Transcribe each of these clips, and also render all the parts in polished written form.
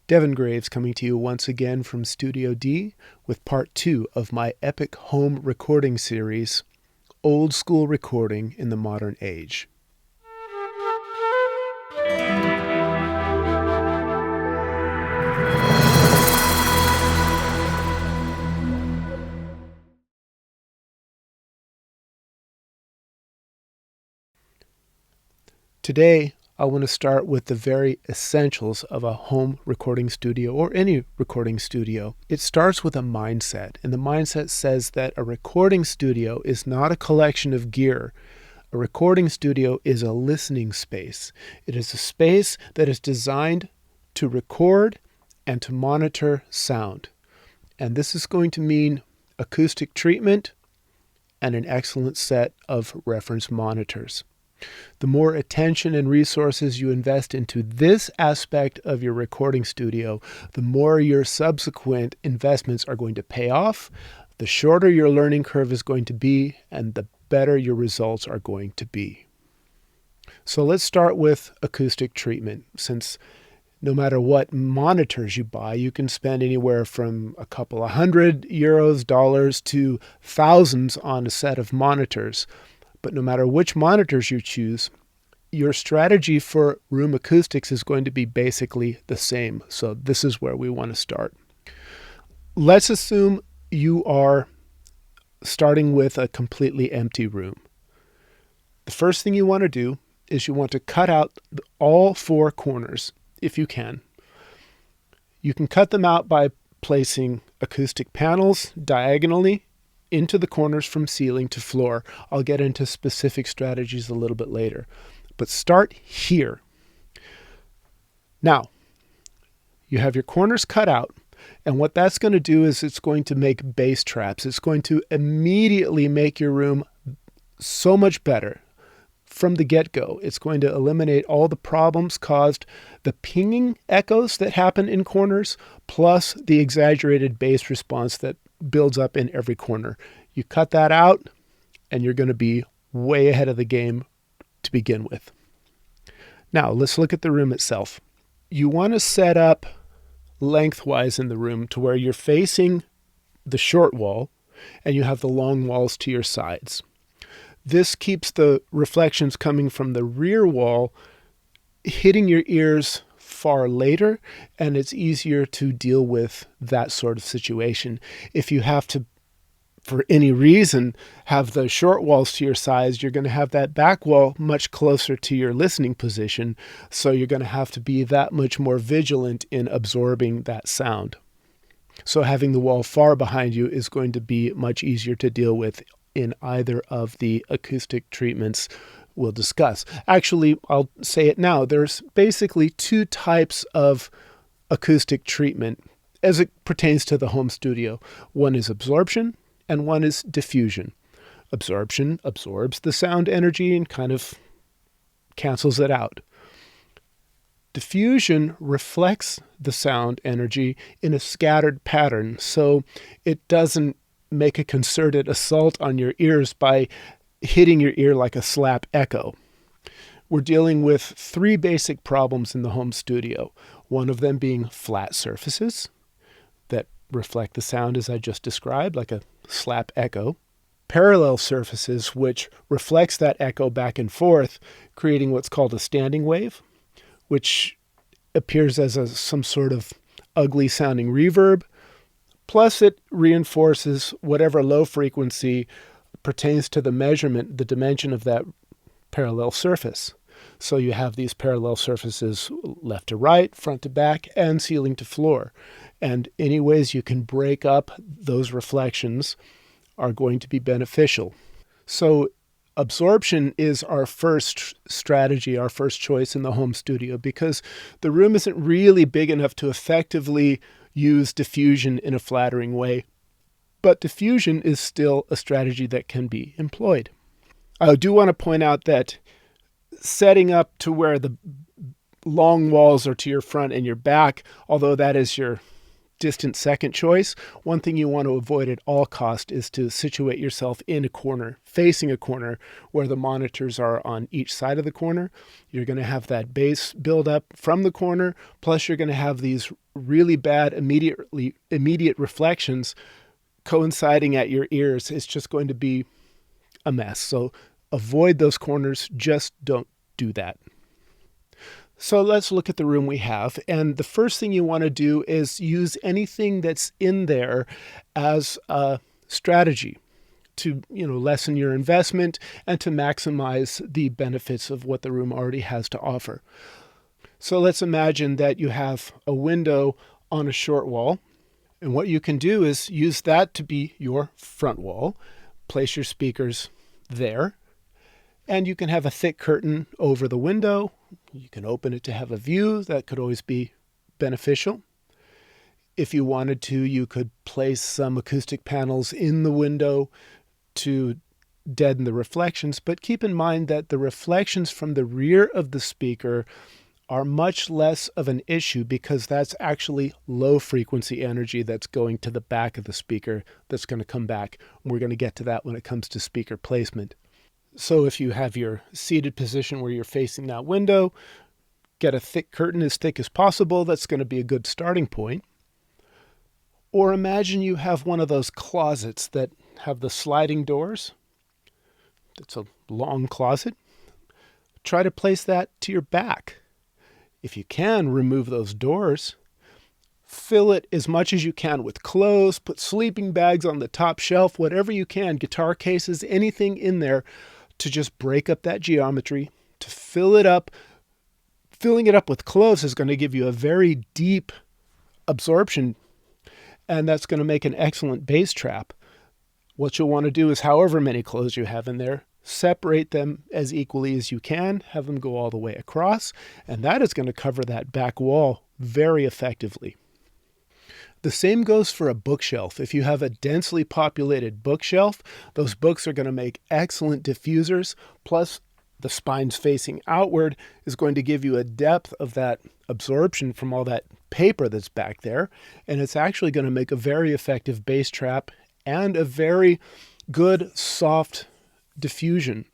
Devin Graves coming to you once again from Studio D with part 2 of my epic home recording series, Old School Recording in the Modern Age. Today, I want to start with the very essentials of a home recording studio or any recording studio. It starts with a mindset, and the mindset says that a recording studio is not a collection of gear. A recording studio is a listening space. It is a space that is designed to record and to monitor sound. And this is going to mean acoustic treatment and an excellent set of reference monitors. The more attention and resources you invest into this aspect of your recording studio, the more your subsequent investments are going to pay off, the shorter your learning curve is going to be, and the better your results are going to be. So let's start with acoustic treatment, since no matter what monitors you buy, you can spend anywhere from a couple of €100, dollars to thousands on a set of monitors. But no matter which monitors you choose, your strategy for room acoustics is going to be basically the same. So this is where we want to start. Let's assume you are starting with a completely empty room. The first thing you want to do is you want to cut out all four corners, if you can. You can cut them out by placing acoustic panels diagonally into the corners from ceiling to floor. I'll get into specific strategies a little bit later. But start here. Now, you have your corners cut out, and what that's going to do is it's going to make bass traps. It's going to immediately make your room so much better from the get-go. It's going to eliminate all the problems caused, the pinging echoes that happen in corners, plus the exaggerated bass response that builds up in every corner. You cut that out and you're going to be way ahead of the game to begin with. Now let's look at the room itself. You want to set up lengthwise in the room to where you're facing the short wall and you have the long walls to your sides. This keeps the reflections coming from the rear wall hitting your ears far later, and it's easier to deal with that sort of situation. If you have to, for any reason, have the short walls to your sides, you're going to have that back wall much closer to your listening position, so you're going to have to be that much more vigilant in absorbing that sound. So having the wall far behind you is going to be much easier to deal with in either of the acoustic treatments we'll discuss. Actually, I'll say it now. There's basically two types of acoustic treatment as it pertains to the home studio. One is absorption and one is diffusion. Absorption absorbs the sound energy and kind of cancels it out. Diffusion reflects the sound energy in a scattered pattern, so it doesn't make a concerted assault on your ears by hitting your ear like a slap echo. We're dealing with three basic problems in the home studio. One of them being flat surfaces that reflect the sound as I just described, like a slap echo. Parallel surfaces, which reflects that echo back and forth, creating what's called a standing wave, which appears as some sort of ugly sounding reverb. Plus it reinforces whatever low frequency pertains to the measurement, the dimension of that parallel surface. So you have these parallel surfaces left to right, front to back, and ceiling to floor. And any ways you can break up those reflections are going to be beneficial. So absorption is our first strategy, our first choice in the home studio, because the room isn't really big enough to effectively use diffusion in a flattering way. But diffusion is still a strategy that can be employed. I do want to point out that setting up to where the long walls are to your front and your back, although that is your distant second choice. One thing you want to avoid at all cost is to situate yourself in a corner, facing a corner where the monitors are on each side of the corner. You're going to have that bass build up from the corner, plus you're going to have these really bad immediate reflections coinciding at your ears. It's just going to be a mess. So avoid those corners. Just don't do that. So let's look at the room we have. And the first thing you want to do is use anything that's in there as a strategy to, lessen your investment and to maximize the benefits of what the room already has to offer. So let's imagine that you have a window on a short wall. And what you can do is use that to be your front wall. Place your speakers there. And you can have a thick curtain over the window. You can open it to have a view. That could always be beneficial. If you wanted to, you could place some acoustic panels in the window to deaden the reflections. But keep in mind that the reflections from the rear of the speaker are much less of an issue because that's actually low frequency energy that's going to the back of the speaker that's going to come back. We're going to get to that when it comes to speaker placement. So if you have your seated position where you're facing that window, get a thick curtain as thick as possible. That's going to be a good starting point. Or imagine you have one of those closets that have the sliding doors. It's a long closet. Try to place that to your back. If you can, remove those doors. Fill it as much as you can with clothes. Put sleeping bags on the top shelf, whatever you can, guitar cases, anything in there to just break up that geometry, to fill it up. Filling it up with clothes is going to give you a very deep absorption, and that's going to make an excellent bass trap. What you'll want to do is however many clothes you have in there, separate them as equally as you can, have them go all the way across, and that is going to cover that back wall very effectively. The same goes for a bookshelf. If you have a densely populated bookshelf, those books are going to make excellent diffusers. Plus, the spines facing outward is going to give you a depth of that absorption from all that paper that's back there. And it's actually going to make a very effective bass trap and a very good soft diffusion.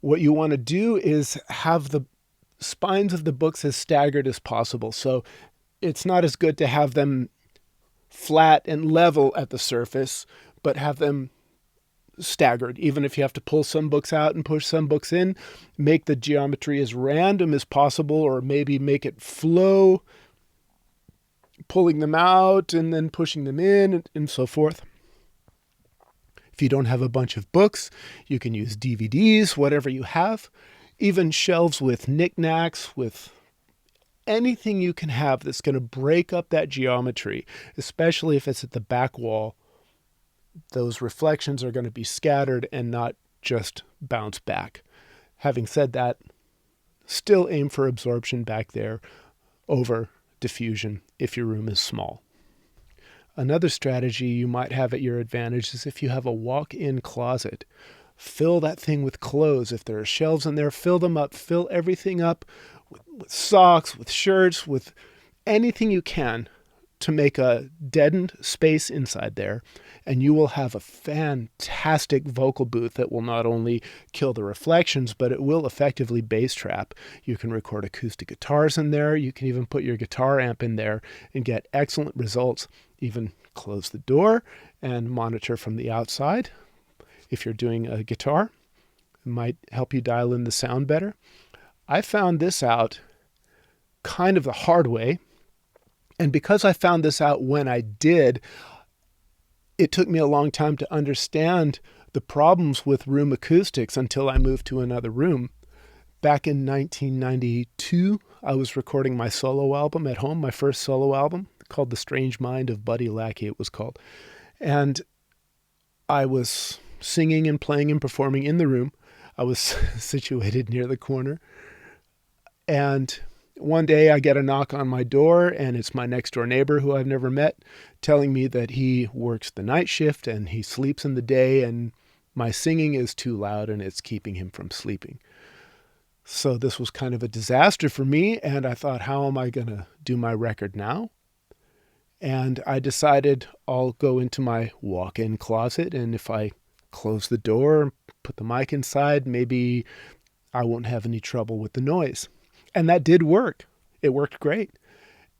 What you want to do is have the spines of the books as staggered as possible. So it's not as good to have them flat and level at the surface, but have them staggered. Even if you have to pull some books out and push some books in, make the geometry as random as possible, or maybe make it flow, pulling them out and then pushing them in and so forth. If you don't have a bunch of books, you can use DVDs, whatever you have, even shelves with knickknacks, with anything you can have that's going to break up that geometry, especially if it's at the back wall. Those reflections are going to be scattered and not just bounce back. Having said that, still aim for absorption back there over diffusion if your room is small. Another strategy you might have at your advantage is if you have a walk-in closet. Fill that thing with clothes. If there are shelves in there, fill them up. Fill everything up with socks, with shirts, with anything you can to make a deadened space inside there. And you will have a fantastic vocal booth that will not only kill the reflections, but it will effectively bass trap. You can record acoustic guitars in there. You can even put your guitar amp in there and get excellent results. Even close the door and monitor from the outside. If you're doing a guitar, it might help you dial in the sound better. I found this out kind of the hard way. And because I found this out when I did, it took me a long time to understand the problems with room acoustics until I moved to another room. Back in 1992, I was recording my solo album at home, my first solo album, called The Strange Mind of Buddy Lackey, it was called. And I was singing and playing and performing in the room. I was situated near the corner. And one day I get a knock on my door, and it's my next door neighbor who I've never met telling me that he works the night shift and he sleeps in the day, and my singing is too loud and it's keeping him from sleeping. So this was kind of a disaster for me, and I thought, how am I going to do my record now? And I decided I'll go into my walk-in closet, and if I close the door, put the mic inside, maybe I won't have any trouble with the noise. And that did work. It worked great.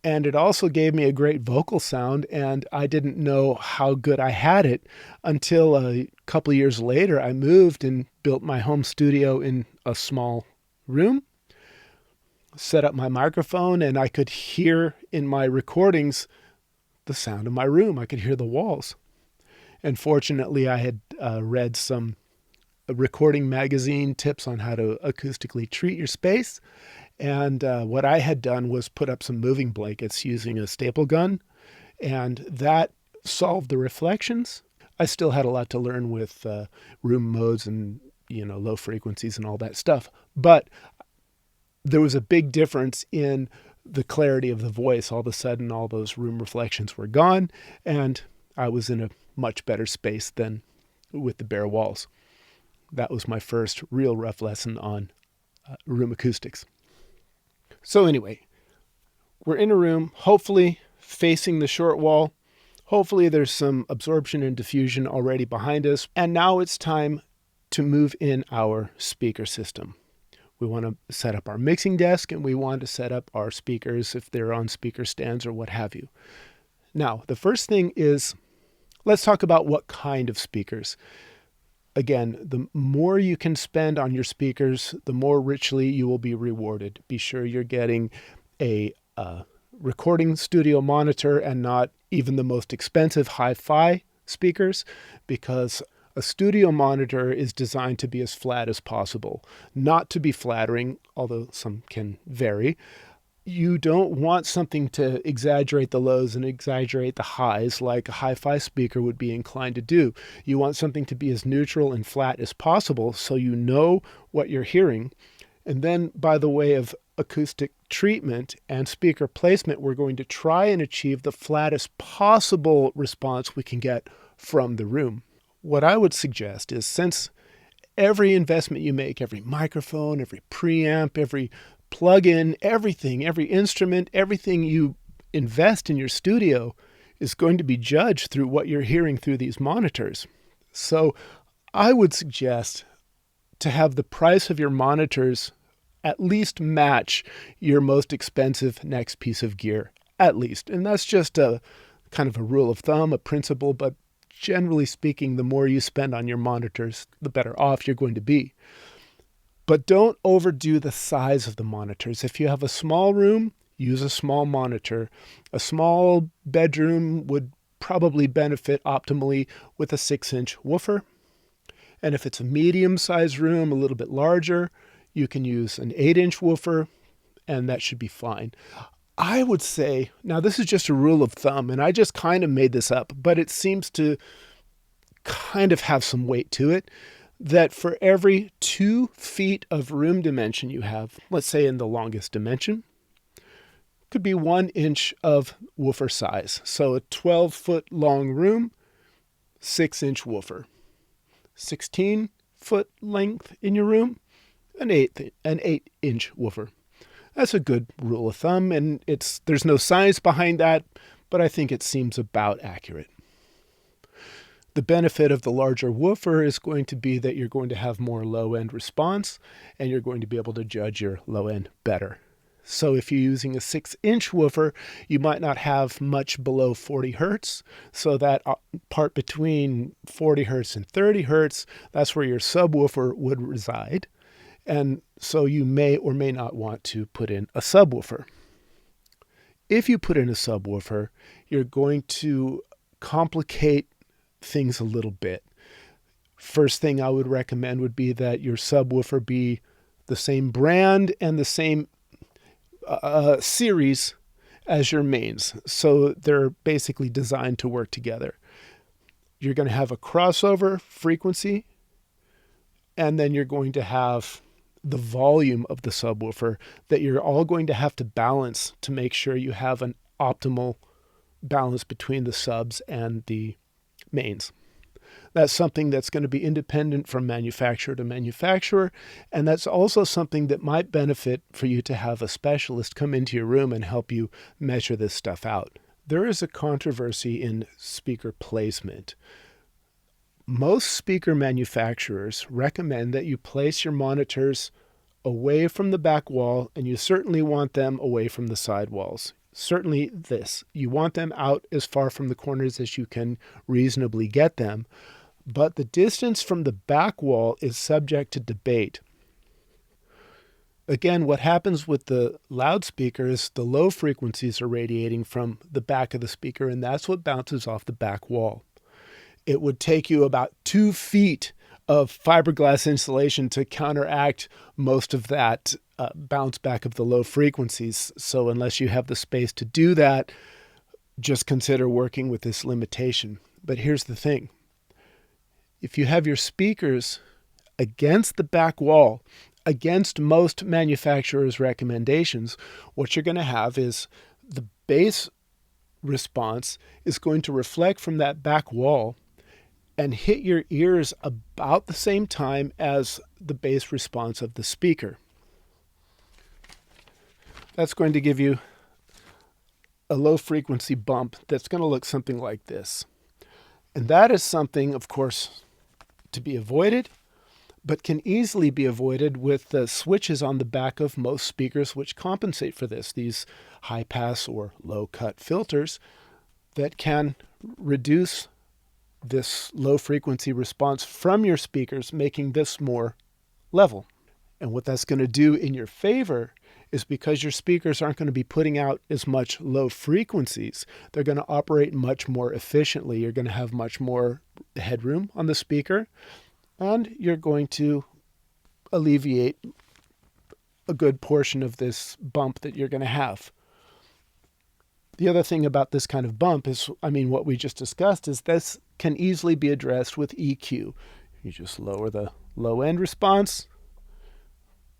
And it also gave me a great vocal sound, and I didn't know how good I had it until a couple of years later. I moved and built my home studio in a small room, set up my microphone, and I could hear in my recordings the sound of my room. I could hear the walls. And fortunately, I had read some recording magazine tips on how to acoustically treat your space. And what I had done was put up some moving blankets using a staple gun, and that solved the reflections. I still had a lot to learn with room modes and, low frequencies and all that stuff. But there was a big difference in the clarity of the voice. All of a sudden, all those room reflections were gone, and I was in a much better space than with the bare walls. That was my first real rough lesson on room acoustics. So anyway, we're in a room, hopefully facing the short wall. Hopefully there's some absorption and diffusion already behind us. And now it's time to move in our speaker system. We want to set up our mixing desk, and we want to set up our speakers if they're on speaker stands or what have you. Now, the first thing is, let's talk about what kind of speakers. Again, the more you can spend on your speakers, the more richly you will be rewarded. Be sure you're getting a recording studio monitor and not even the most expensive hi-fi speakers, because a studio monitor is designed to be as flat as possible, not to be flattering, although some can vary. You don't want something to exaggerate the lows and exaggerate the highs like a hi-fi speaker would be inclined to do. You want something to be as neutral and flat as possible so you know what you're hearing. And then by the way of acoustic treatment and speaker placement, we're going to try and achieve the flattest possible response we can get from the room. What I would suggest is, since every investment you make, every microphone, every preamp, every plug-in, everything, every instrument, everything you invest in your studio is going to be judged through what you're hearing through these monitors. So I would suggest to have the price of your monitors at least match your most expensive next piece of gear, at least. And that's just a kind of a rule of thumb, a principle, but generally speaking, the more you spend on your monitors, the better off you're going to be. But don't overdo the size of the monitors. If you have a small room, use a small monitor. A small bedroom would probably benefit optimally with a 6-inch woofer. And if it's a medium-sized room, a little bit larger, you can use an 8-inch woofer, and that should be fine. I would say, now this is just a rule of thumb, and I just kind of made this up, but it seems to kind of have some weight to it, that for every 2 feet of room dimension you have, let's say in the longest dimension, could be 1 inch of woofer size. So a 12-foot long room, 6-inch woofer. 16-foot length in your room, an 8-inch woofer. That's a good rule of thumb, and there's no science behind that, but I think it seems about accurate. The benefit of the larger woofer is going to be that you're going to have more low-end response, and you're going to be able to judge your low-end better. So if you're using a 6-inch woofer, you might not have much below 40 hertz. So that part between 40 hertz and 30 hertz, that's where your subwoofer would reside. And so you may or may not want to put in a subwoofer. If you put in a subwoofer, you're going to complicate things a little bit. First thing I would recommend would be that your subwoofer be the same brand and the same series as your mains. So they're basically designed to work together. You're going to have a crossover frequency, and then you're going to have the volume of the subwoofer that you're all going to have to balance to make sure you have an optimal balance between the subs and the mains. That's something that's going to be independent from manufacturer to manufacturer, and that's also something that might benefit for you to have a specialist come into your room and help you measure this stuff out. There is a controversy in speaker placement. Most speaker manufacturers recommend that you place your monitors away from the back wall, and you certainly want them away from the side walls. Certainly this. You want them out as far from the corners as you can reasonably get them, but the distance from the back wall is subject to debate. Again, what happens with the loudspeaker is the low frequencies are radiating from the back of the speaker, and that's what bounces off the back wall. It would take you about 2 feet of fiberglass insulation to counteract most of that bounce back of the low frequencies. So unless you have the space to do that, just consider working with this limitation. But here's the thing. If you have your speakers against the back wall, against most manufacturers' recommendations, what you're going to have is the bass response is going to reflect from that back wall and hit your ears about the same time as the bass response of the speaker. That's going to give you a low frequency bump that's going to look something like this. And that is something, of course, to be avoided, but can easily be avoided with the switches on the back of most speakers which compensate for this, these high pass or low cut filters that can reduce this low frequency response from your speakers, making this more level. And what that's going to do in your favor is because your speakers aren't going to be putting out as much low frequencies, they're going to operate much more efficiently. You're going to have much more headroom on the speaker, and you're going to alleviate a good portion of this bump that you're going to have. The other thing about this kind of bump is, what we just discussed is this can easily be addressed with EQ. You just lower the low end response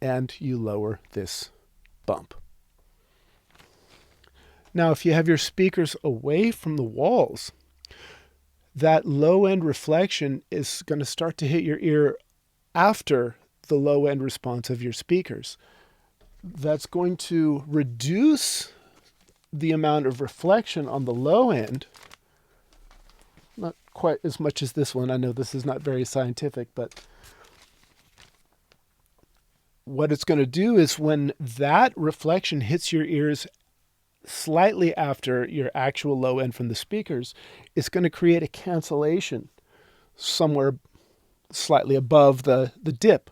and you lower this bump. Now, if you have your speakers away from the walls, that low end reflection is going to start to hit your ear after the low end response of your speakers. That's going to reduce the amount of reflection on the low end, not quite as much as this one. I know this is not very scientific, but what it's going to do is when that reflection hits your ears slightly after your actual low end from the speakers, it's going to create a cancellation somewhere slightly above the dip.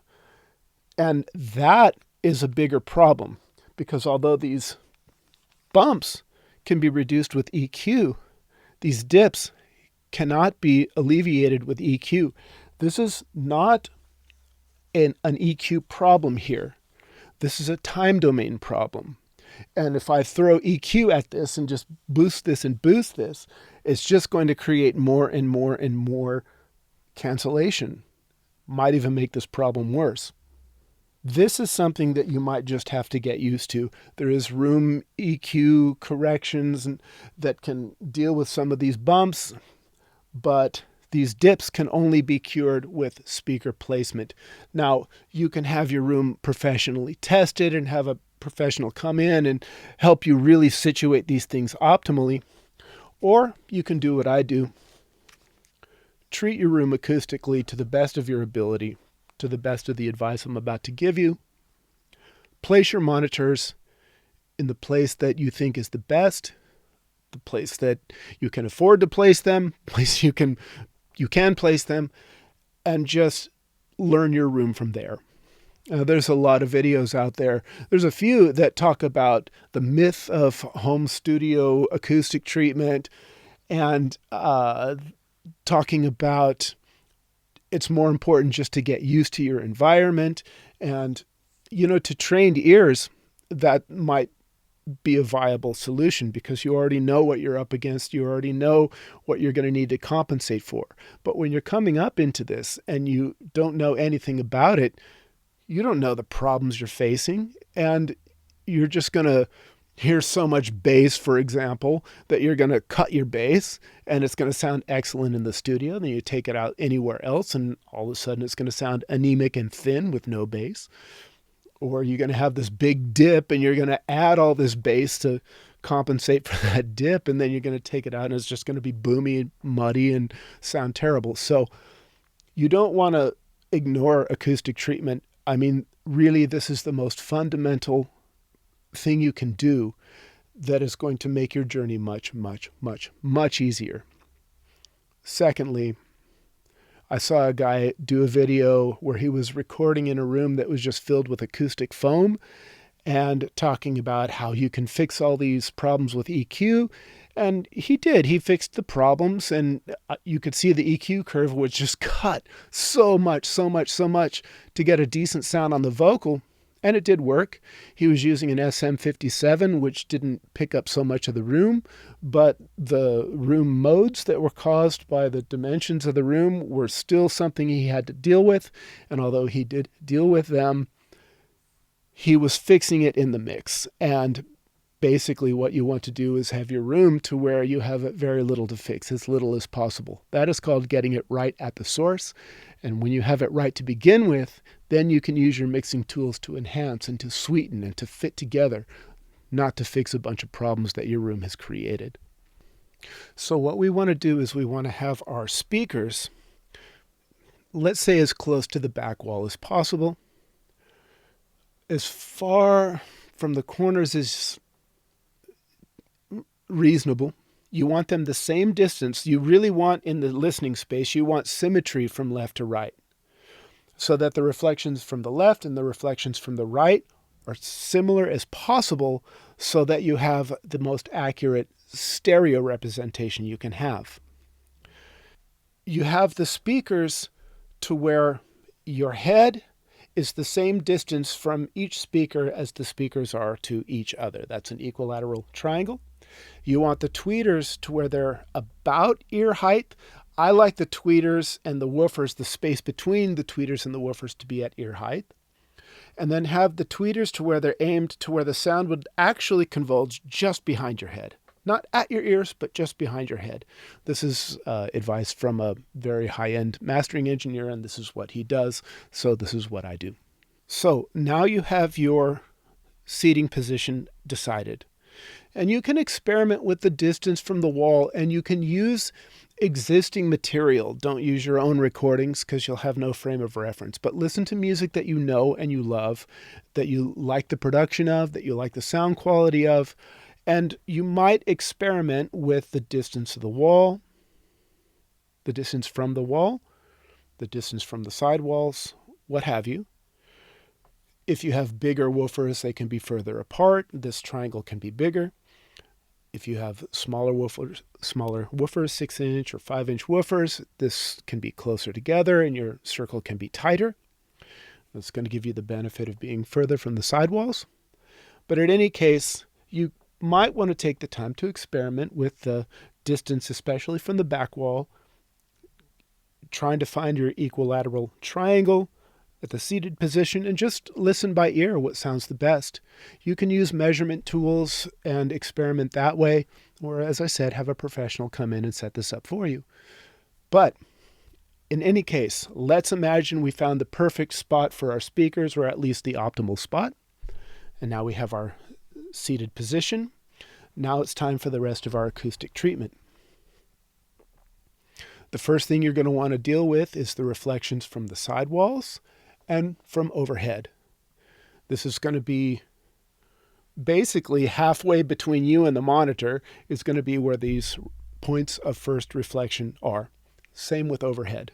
And that is a bigger problem because although these bumps can be reduced with EQ, these dips cannot be alleviated with EQ. This is not an EQ problem here. This is a time domain problem. And if I throw EQ at this and just boost this and boost this, it's just going to create more and more and more cancellation. Might even make this problem worse. This is something that you might just have to get used to. There is room EQ corrections that can deal with some of these bumps, but these dips can only be cured with speaker placement. Now, you can have your room professionally tested and have a professional come in and help you really situate these things optimally, or you can do what I do. Treat your room acoustically to the best of your ability, to the best of the advice I'm about to give you. Place your monitors in the place that you think is the best, the place that you can afford to place them, place you can place them, and just learn your room from there. There's a lot of videos out there. There's a few that talk about the myth of home studio acoustic treatment and talking about it's more important just to get used to your environment. And, to trained ears, that might be a viable solution because you already know what you're up against. You already know what you're going to need to compensate for. But when you're coming up into this and you don't know anything about it, you don't know the problems you're facing. And you're just going to hear so much bass, for example, that you're going to cut your bass and it's going to sound excellent in the studio. Then you take it out anywhere else and all of a sudden it's going to sound anemic and thin with no bass. Or you're going to have this big dip and you're going to add all this bass to compensate for that dip, and then you're going to take it out and it's just going to be boomy and muddy and sound terrible. So you don't want to ignore acoustic treatment. I mean, really, this is the most fundamental thing you can do that is going to make your journey much, much, much, much easier. Secondly, I saw a guy do a video where he was recording in a room that was just filled with acoustic foam and talking about how you can fix all these problems with EQ. And he did. He fixed the problems, and you could see the EQ curve was just cut so much to get a decent sound on the vocal. And it did work. He was using an SM57, which didn't pick up so much of the room, but the room modes that were caused by the dimensions of the room were still something he had to deal with. And although he did deal with them, he was fixing it in the mix. And basically what you want to do is have your room to where you have very little to fix, as little as possible. That is called getting it right at the source. And when you have it right to begin with, then you can use your mixing tools to enhance and to sweeten and to fit together, not to fix a bunch of problems that your room has created. So what we want to do is we want to have our speakers, let's say, as close to the back wall as possible, as far from the corners as reasonable. You want them the same distance. You really want, in the listening space, you want symmetry from left to right, so that the reflections from the left and the reflections from the right are similar as possible, so that you have the most accurate stereo representation you can have. You have the speakers to where your head is the same distance from each speaker as the speakers are to each other. That's an equilateral triangle. You want the tweeters to where they're about ear height. I like the tweeters and the woofers, the space between the tweeters and the woofers, to be at ear height. And then have the tweeters to where they're aimed to where the sound would actually converge just behind your head. Not at your ears, but just behind your head. This is advice from a very high-end mastering engineer, and this is what he does. So this is what I do. So now you have your seating position decided. And you can experiment with the distance from the wall, and you can use existing material. Don't use your own recordings because you'll have no frame of reference. But listen to music that you know and you love, that you like the production of, that you like the sound quality of. And you might experiment with the distance of the wall, the distance from the wall, the distance from the side walls, what have you. If you have bigger woofers, they can be further apart. This triangle can be bigger. If you have smaller woofers, 6-inch or 5-inch woofers, this can be closer together and your circle can be tighter. That's going to give you the benefit of being further from the sidewalls. But in any case, you might want to take the time to experiment with the distance, especially from the back wall, trying to find your equilateral triangle at the seated position, and just listen by ear what sounds the best. You can use measurement tools and experiment that way, or, as I said, have a professional come in and set this up for you. But in any case, let's imagine we found the perfect spot for our speakers, or at least the optimal spot. And now we have our seated position. Now it's time for the rest of our acoustic treatment. The first thing you're going to want to deal with is the reflections from the sidewalls and from overhead. This is going to be basically halfway between you and the monitor is going to be where these points of first reflection are. Same with overhead.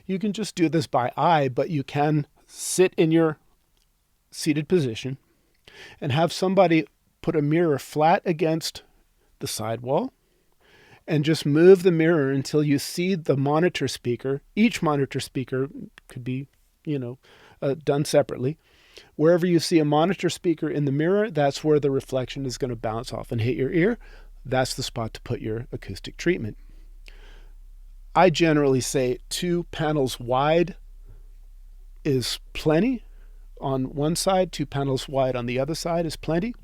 You can just do this by eye, but you can sit in your seated position and have somebody put a mirror flat against the sidewall and just move the mirror until you see the monitor speaker. Each monitor speaker could be done separately. Wherever you see a monitor speaker in the mirror, that's where the reflection is going to bounce off and hit your ear. That's the spot to put your acoustic treatment. I generally say 2 panels wide is plenty. On one side, 2 panels wide on the other side is plenty.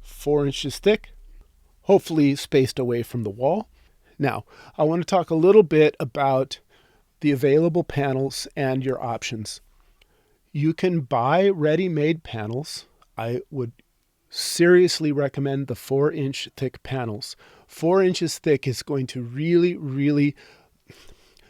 4 inches thick, hopefully spaced away from the wall. Now, I want to talk a little bit about the available panels and your options. You can buy ready-made panels. I would seriously recommend the 4-inch thick panels. 4 inches thick is going to really,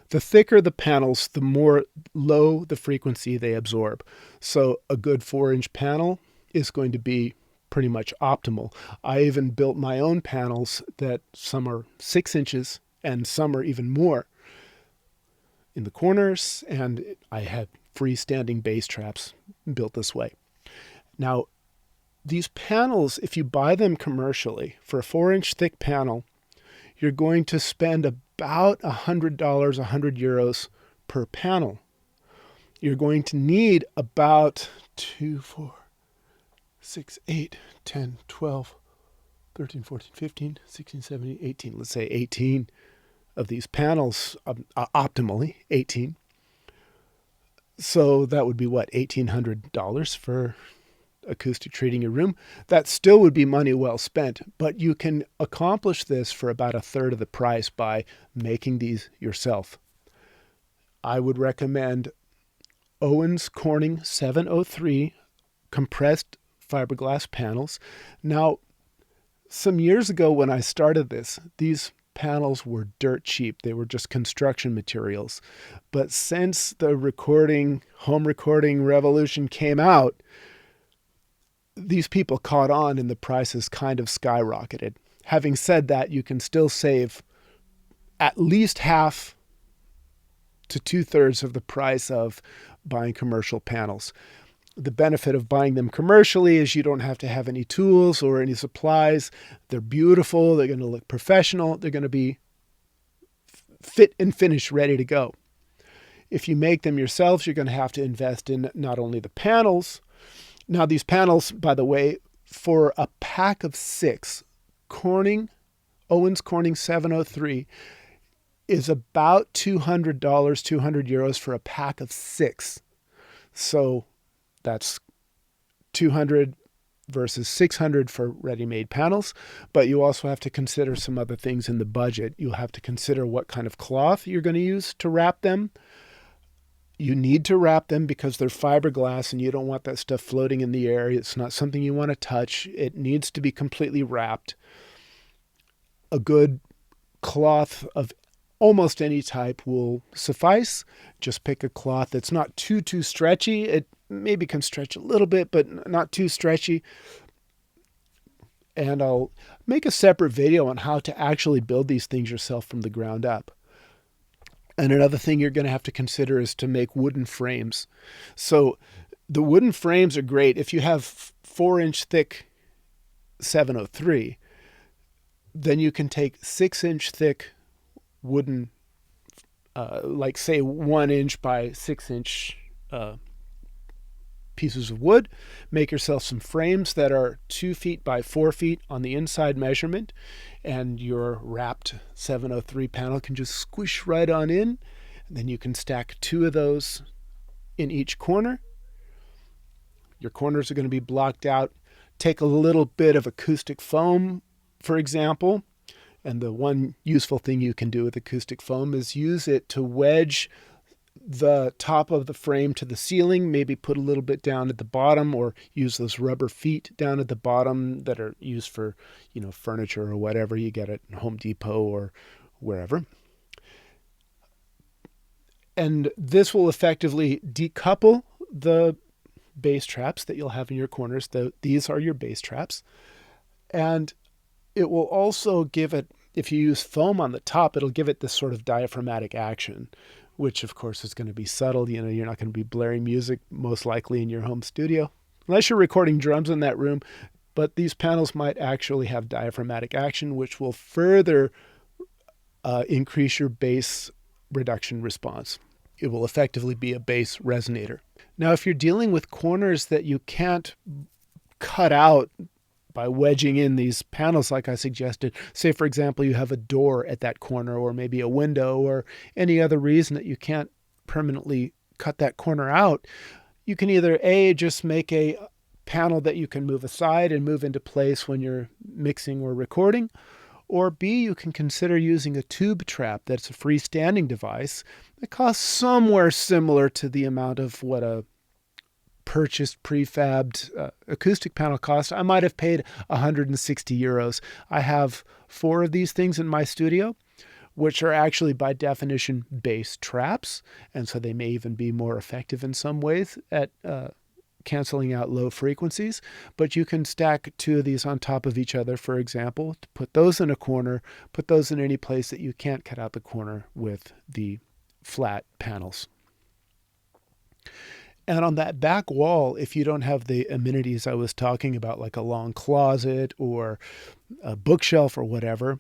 the thicker the panels, the more low the frequency they absorb. So a good 4-inch panel is going to be pretty much optimal. I even built my own panels that some are 6 inches and some are even more in the corners, and I had freestanding bass traps built this way. Now, these panels, if you buy them commercially for a 4-inch thick panel, you're going to spend about $100, €100 per panel. You're going to need about 2, 4, 6, 8, 10, 12, 13, 14, 15, 16, 17, 18, let's say 18 of these panels, optimally 18. So that would be what, $1,800 for acoustic treating your room. That still would be money well spent, but you can accomplish this for about a third of the price by making these yourself. I would recommend Owens Corning 703 compressed fiberglass panels. Now, some years ago when I started this, these panels were dirt cheap. They were just construction materials. But since the home recording revolution came out, these people caught on and the prices kind of skyrocketed. Having said that, you can still save at least half to 2/3 of the price of buying commercial panels. The benefit of buying them commercially is you don't have to have any tools or any supplies. They're beautiful. They're going to look professional. They're going to be fit and finished, ready to go. If you make them yourselves, you're going to have to invest in not only the panels. Now, these panels, by the way, for a pack of 6, Owens Corning 703 is about $200, €200 for a pack of 6. So that's $200 versus $600 for ready-made panels. But you also have to consider some other things in the budget. You'll have to consider what kind of cloth you're going to use to wrap them. You need to wrap them because they're fiberglass and you don't want that stuff floating in the air. It's not something you want to touch. It needs to be completely wrapped. A good cloth of almost any type will suffice. Just pick a cloth that's not too stretchy. It maybe can stretch a little bit, but not too stretchy. And I'll make a separate video on how to actually build these things yourself from the ground up. And another thing you're going to have to consider is to make wooden frames. So the wooden frames are great. If you have 4-inch thick 703, then you can take 6-inch thick wooden, like say 1-inch by 6-inch pieces of wood. Make yourself some frames that are 2 feet by 4 feet on the inside measurement, and your wrapped 703 panel can just squish right on in. And then you can stack 2 of those in each corner. Your corners are going to be blocked out. Take a little bit of acoustic foam, for example. And the one useful thing you can do with acoustic foam is use it to wedge the top of the frame to the ceiling, maybe put a little bit down at the bottom, or use those rubber feet down at the bottom that are used for, furniture or whatever you get at Home Depot or wherever. And this will effectively decouple the bass traps that you'll have in your corners. These are your bass traps. And it will also give it, if you use foam on the top, it'll give it this sort of diaphragmatic action, which of course is going to be subtle. You're not going to be blaring music most likely in your home studio, unless you're recording drums in that room. But these panels might actually have diaphragmatic action, which will further increase your bass reduction response. It will effectively be a bass resonator. Now, if you're dealing with corners that you can't cut out by wedging in these panels like I suggested, say for example you have a door at that corner, or maybe a window, or any other reason that you can't permanently cut that corner out, you can either A, just make a panel that you can move aside and move into place when you're mixing or recording, or B, you can consider using a tube trap that's a freestanding device that costs somewhere similar to the amount of what a purchased prefabbed acoustic panel cost, I might have paid 160 euros. I have 4 of these things in my studio, which are actually by definition bass traps, and so they may even be more effective in some ways at canceling out low frequencies. But you can stack 2 of these on top of each other, for example, to put those in a corner, put those in any place that you can't cut out the corner with the flat panels. And on that back wall, if you don't have the amenities I was talking about, like a long closet or a bookshelf or whatever,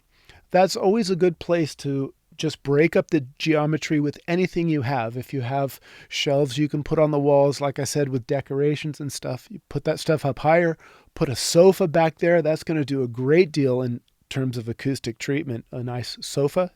that's always a good place to just break up the geometry with anything you have. If you have shelves you can put on the walls, like I said, with decorations and stuff, you put that stuff up higher, put a sofa back there. That's going to do a great deal in terms of acoustic treatment, a nice sofa.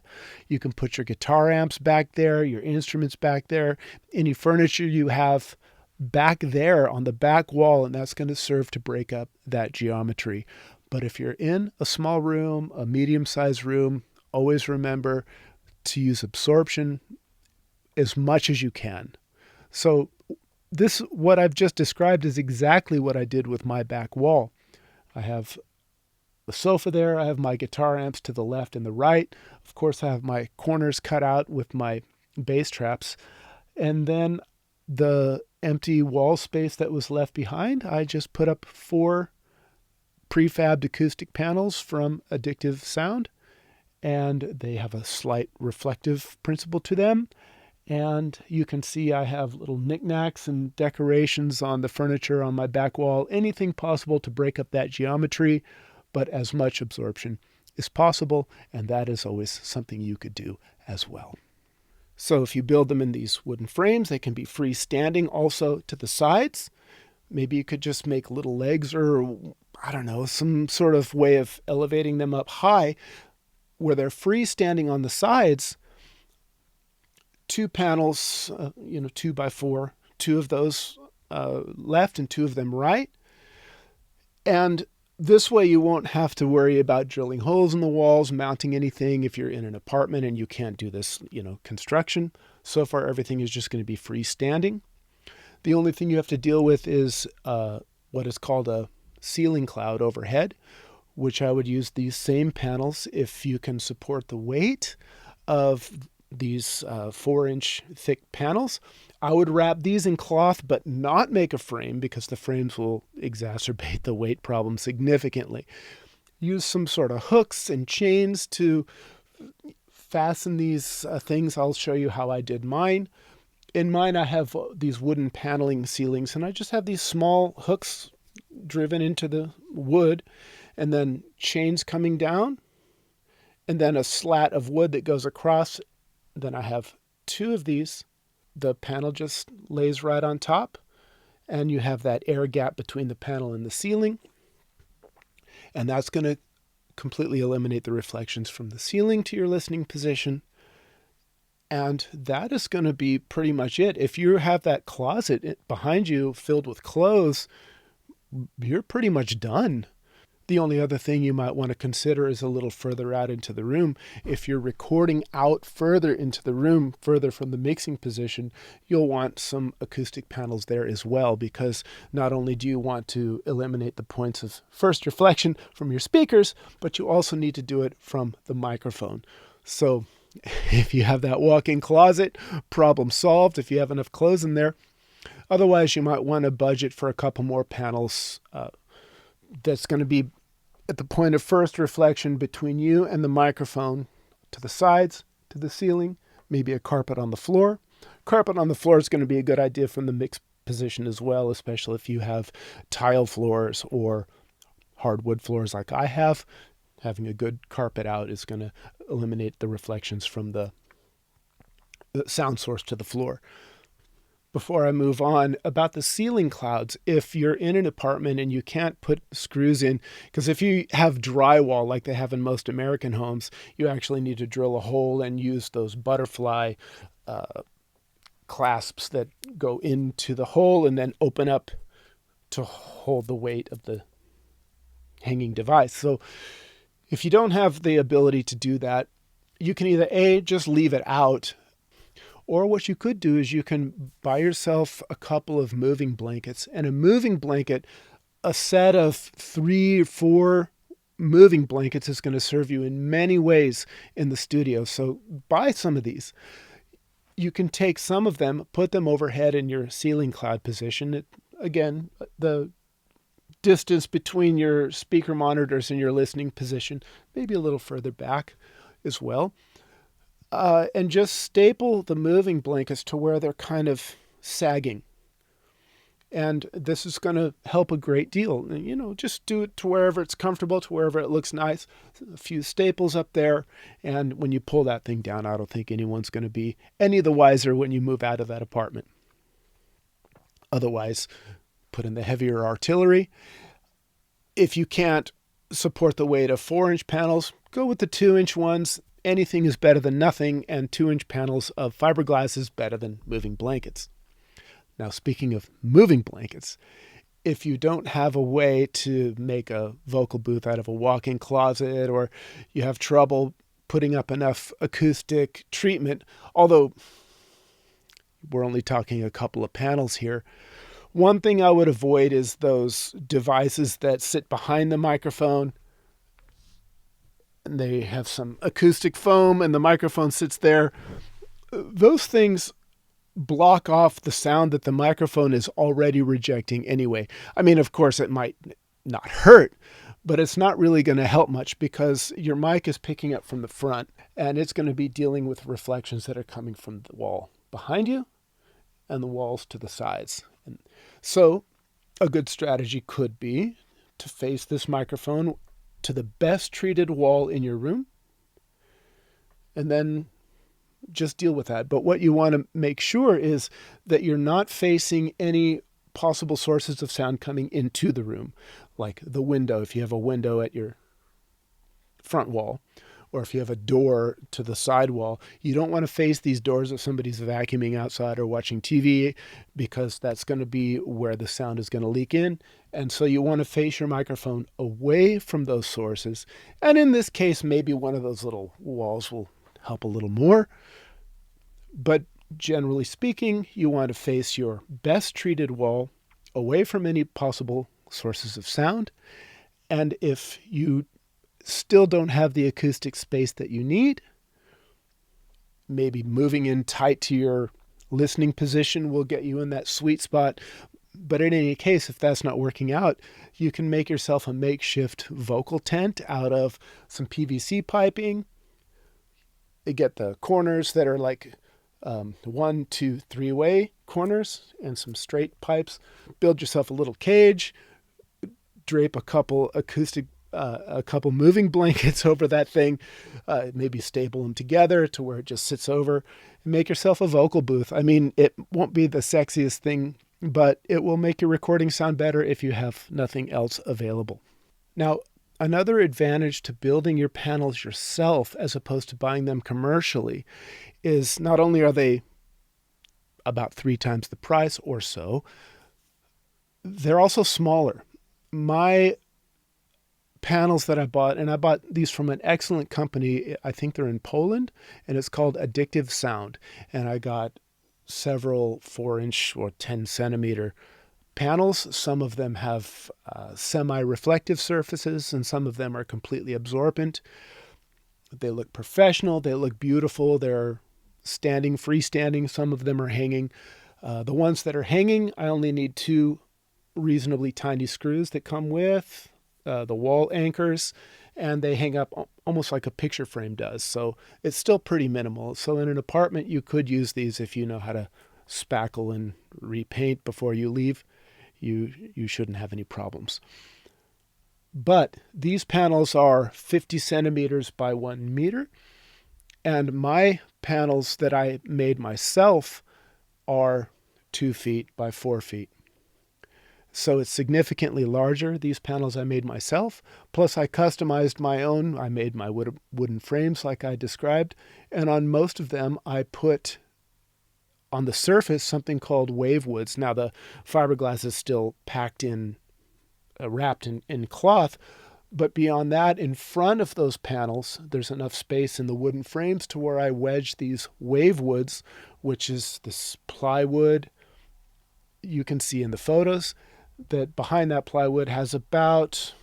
You can put your guitar amps back there, your instruments back there, any furniture you have back there on the back wall, and that's going to serve to break up that geometry. But if you're in a small room, a medium-sized room, always remember to use absorption as much as you can. So this, what I've just described, is exactly what I did with my back wall. I have the sofa there. I have my guitar amps to the left and the right. Of course, I have my corners cut out with my bass traps. And then the empty wall space that was left behind, I just put up 4 prefabbed acoustic panels from Addictive Sound. And they have a slight reflective principle to them. And you can see I have little knickknacks and decorations on the furniture on my back wall, anything possible to break up that geometry, but as much absorption as possible, and that is always something you could do as well. So if you build them in these wooden frames, they can be freestanding also to the sides. Maybe you could just make little legs, or I don't know, some sort of way of elevating them up high where they're freestanding on the sides. 2 panels, 2 by 4, 2 of those left and 2 of them right. And this way you won't have to worry about drilling holes in the walls, mounting anything if you're in an apartment and you can't do this, construction. So far, everything is just going to be freestanding. The only thing you have to deal with is what is called a ceiling cloud overhead, which I would use these same panels if you can support the weight of these 4-inch thick panels. I would wrap these in cloth but not make a frame, because the frames will exacerbate the weight problem significantly. Use some sort of hooks and chains to fasten these things. I'll show you how I did mine. In mine, I have these wooden paneling ceilings, and I just have these small hooks driven into the wood, and then chains coming down, and then a slat of wood that goes across. Then I have 2 of these. The panel just lays right on top, and you have that air gap between the panel and the ceiling. And that's going to completely eliminate the reflections from the ceiling to your listening position. And that is going to be pretty much it. If you have that closet behind you filled with clothes, you're pretty much done. The only other thing you might want to consider is a little further out into the room. If you're recording out further into the room, further from the mixing position, you'll want some acoustic panels there as well, because not only do you want to eliminate the points of first reflection from your speakers, but you also need to do it from the microphone. So if you have that walk-in closet, problem solved if you have enough clothes in there. Otherwise, you might want to budget for a couple more panels that's going to be at the point of first reflection between you and the microphone, to the sides, to the ceiling, maybe a carpet on the floor. Carpet on the floor is going to be a good idea from the mix position as well, especially if you have tile floors or hardwood floors like I have. Having a good carpet out is going to eliminate the reflections from the sound source to the floor. Before I move on, about the ceiling clouds, if you're in an apartment and you can't put screws in, because if you have drywall like they have in most American homes, you actually need to drill a hole and use those butterfly clasps that go into the hole and then open up to hold the weight of the hanging device. So if you don't have the ability to do that, you can either A, just leave it out, Or what you could do is you can buy yourself a couple of moving blankets. And a moving blanket, a set of 3 or 4 moving blankets, is going to serve you in many ways in the studio. So buy some of these. You can take some of them, put them overhead in your ceiling cloud position. Again, the distance between your speaker monitors and your listening position, maybe a little further back as well. And just staple the moving blankets to where they're kind of sagging. And this is going to help a great deal. Just do it to wherever it's comfortable, to wherever it looks nice. A few staples up there. And when you pull that thing down, I don't think anyone's going to be any the wiser when you move out of that apartment. Otherwise, put in the heavier artillery. If you can't support the weight of 4-inch panels, go with the 2-inch ones. Anything is better than nothing, and 2-inch panels of fiberglass is better than moving blankets. Now, speaking of moving blankets, if you don't have a way to make a vocal booth out of a walk-in closet, or you have trouble putting up enough acoustic treatment, although we're only talking a couple of panels here, one thing I would avoid is those devices that sit behind the microphone, and they have some acoustic foam and the microphone sits there. Those things block off the sound that the microphone is already rejecting anyway. I mean, of course, it might not hurt, but it's not really going to help much because your mic is picking up from the front and it's going to be dealing with reflections that are coming from the wall behind you and the walls to the sides. And so a good strategy could be to face this microphone to the best treated wall in your room and then just deal with that. But what you want to make sure is that you're not facing any possible sources of sound coming into the room, like the window, if you have a window at your front wall, or if you have a door to the side wall. You don't want to face these doors if somebody's vacuuming outside or watching TV, because that's going to be where the sound is going to leak in. And so you want to face your microphone away from those sources. And in this case, maybe one of those little walls will help a little more. But generally speaking, you want to face your best treated wall away from any possible sources of sound. And if you still don't have the acoustic space that you need, maybe moving in tight to your listening position will get you in that sweet spot. But in any case, if that's not working out, you can make yourself a makeshift vocal tent out of some PVC piping. You get the corners that are like 1, 2, 3-way corners and some straight pipes. Build yourself a little cage, drape a couple moving blankets over that thing, maybe staple them together to where it just sits over, and make yourself a vocal booth. I mean, it won't be the sexiest thing, but it will make your recording sound better if you have nothing else available. Now, another advantage to building your panels yourself as opposed to buying them commercially is not only are they about 3 times the price or so, they're also smaller. My panels that I bought, and I bought these from an excellent company, I think they're in Poland, and it's called Addictive Sound. And I got several 4-inch or 10 centimeter panels. Some of them have semi-reflective surfaces, and some of them are completely absorbent. They look professional. They look beautiful. They're freestanding. Some of them are hanging. The ones that are hanging, I only need 2 reasonably tiny screws that come with the wall anchors, and they hang up almost like a picture frame does. So it's still pretty minimal. So in an apartment, you could use these if you know how to spackle and repaint before you leave. You shouldn't have any problems. But these panels are 50 centimeters by 1 meter. And my panels that I made myself are 2 feet by 4 feet. So it's significantly larger, these panels I made myself. Plus I customized my own. I made my wooden frames like I described. And on most of them, I put on the surface something called wave woods. Now the fiberglass is still packed in, wrapped in cloth, But beyond that, in front of those panels, there's enough space in the wooden frames to where I wedge these wave woods, which is this plywood you can see in the photos, that behind that plywood has about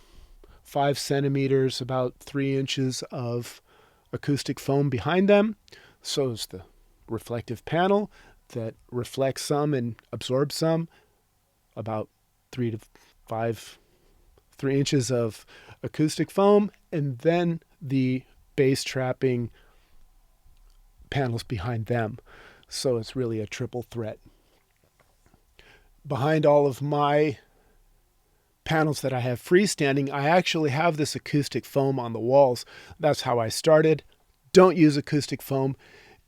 5 centimeters, about 3 inches of acoustic foam behind them. So is the reflective panel that reflects some and absorbs some, about 3 inches of acoustic foam, and then the bass trapping panels behind them. So it's really a triple threat. Behind all of my panels that I have freestanding, I actually have this acoustic foam on the walls. That's how I started. Don't use acoustic foam.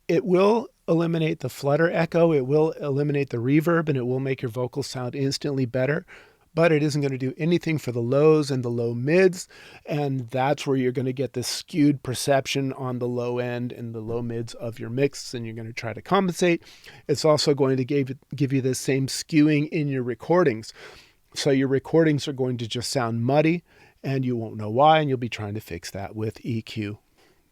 It will eliminate the flutter echo, it will eliminate the reverb, and it will make your vocals sound instantly better. But it isn't going to do anything for the lows and the low mids, and that's where you're going to get this skewed perception on the low end and the low mids of your mix, and you're going to try to compensate. It's also going to give you the same skewing in your recordings. So your recordings are going to just sound muddy, and you won't know why, and you'll be trying to fix that with EQ.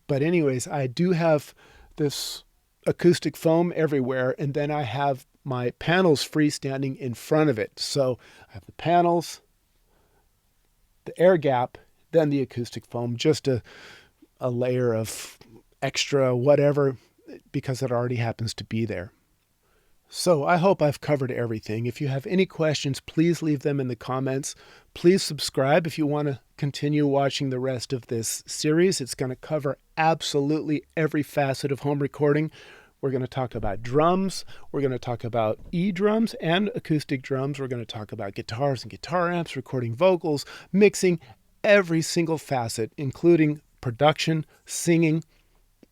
But anyways, I do have this acoustic foam everywhere, and then I have my panels freestanding in front of it. So I have the panels, the air gap, then the acoustic foam, just a layer of extra whatever, because it already happens to be there. So I hope I've covered everything. If you have any questions, please leave them in the comments. Please subscribe if you want to continue watching the rest of this series. It's going to cover absolutely every facet of home recording. We're going to talk about drums. We're going to talk about E-drums and acoustic drums. We're going to talk about guitars and guitar amps, recording vocals, mixing, every single facet, including production, singing,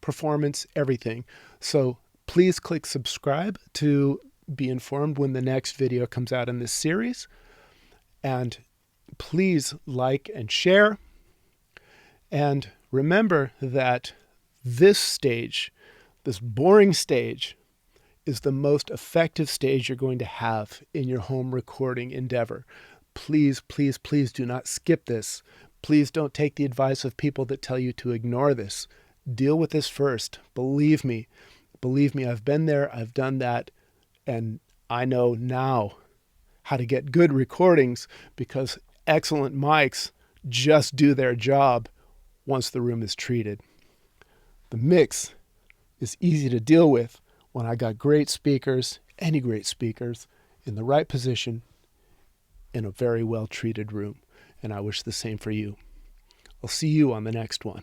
performance, everything. So please click subscribe to be informed when the next video comes out in this series. And please like and share. And remember that this stage, this boring stage, is the most effective stage you're going to have in your home recording endeavor. Please, please, please do not skip this. Please don't take the advice of people that tell you to ignore this. Deal with this first. Believe me. Believe me, I've been there, I've done that, and I know now how to get good recordings, because excellent mics just do their job once the room is treated. The mix is easy to deal with when I got great speakers, any great speakers, in the right position in a very well treated room. And I wish the same for you. I'll see you on the next one.